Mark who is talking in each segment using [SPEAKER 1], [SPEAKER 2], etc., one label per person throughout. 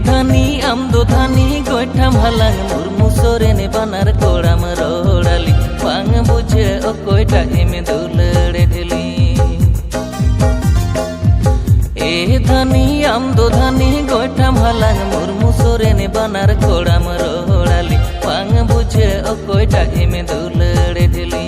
[SPEAKER 1] धानी आम दो धानी गोइठाम हालांग मुर्मु सोरेन बानार कोड़ाम रोड़ाली बांग बुझे अकोयटा एमे दुलड़े ढेली ए धानी आम दो धानी गोइठाम हालांग मुर्मु सोरेन बानार कोड़ाम रोड़ाली बांग बुझे अकोयटा एमे दुलड़े ढेली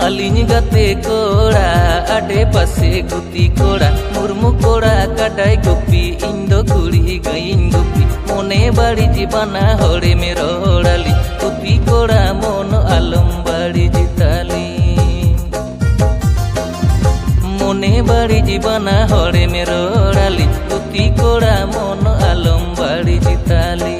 [SPEAKER 1] अलिनी गाते कोड़ा आडे पासे गुती कोड़ा मुर्मु कोड़ा काटाय गुपी इंदो कुड़ी गईन गुपी मोने बाड़ी जीवाना होड़े में रोड़ाली गुपी कोड़ा मोन आलम बाड़ी जिताली मोने बाड़ी जीवाना होड़े में रोड़ाली गुपी कोड़ा मोन आलम बाड़ी जिताली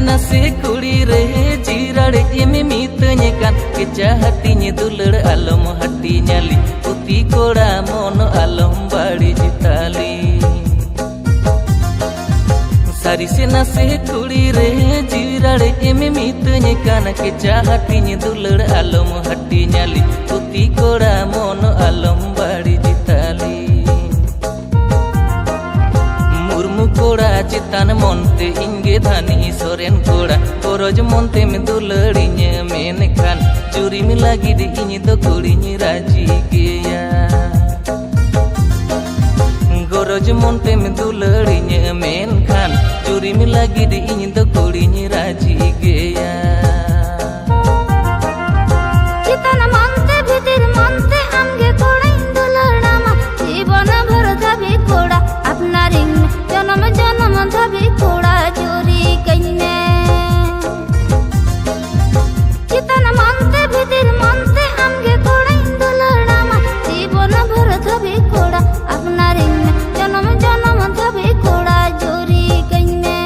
[SPEAKER 1] नसे कुड़ी रहे जीराड़े एमे मीतने कान केचा हटिने दुलड़ आलम हटी न्याली पुती कोड़ा मोन आलम बाड़ी जिताली सारी से नसे कुड़ी रहे जीराड़े एमे मीतने कान केचा हटिने दुलड़ आलम हटी न्याली पुती कोड़ा मोन आलम बाड़ी जिताली कोड़ा चितान मोनते इंगे धानी सोरेन कोड़ा कोरोज मोनते में दुलड़िने मेन खान चूरी में लगी दे इनी तो कुड़िनी राजी गया गोरोज मोनते में दुलड़िने मेन खान चूरी में लगी दे इनी तो कुड़िनी राजी गया
[SPEAKER 2] चितान मोनते भीतर मोनते आमगे कोड़ा दुलड़ामा जीवन भर धाबी कोड़ा अपना रिंग जन्म जन्म धाबी कोड़ा चोरी कइने चितान मोनते भीतर मोनते आमगे कोड़ा दुलड़ामा जीवन भर धाबी कोड़ा अपना रिंग जन्म जन्म धाबी कोड़ा चोरी कइने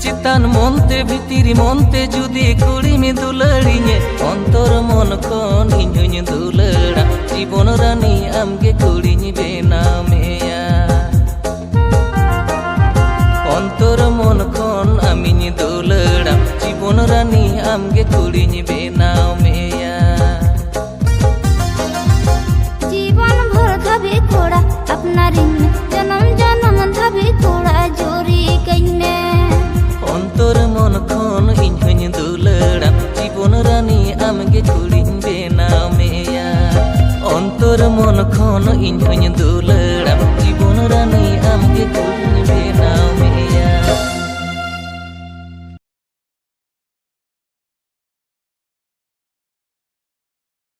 [SPEAKER 1] चितान मोनते भीतर मोनते जुदी कुड़ी में दुलड़िने अंतर मन कोन इन्हुñ दुलड़ा जीवन रानी आमगे कुड़िनी बेनामेया अंतर मन कोन आमिनी दुलड़ा जीवन रानी आमगे कुड़िनी बेनामेया
[SPEAKER 2] जीवन भर धाबी कोड़ा अपना रिंग जन्म जन्म धाबी कोड़ा चोरी कइने
[SPEAKER 1] अंतर मन कोन इन्हुñ दुलड़ा जीवन रानी आमगे कुड़िनी बेनामेया अंतर मन कोन इन्हुñ दुलड़ा जीवन रानी आमगे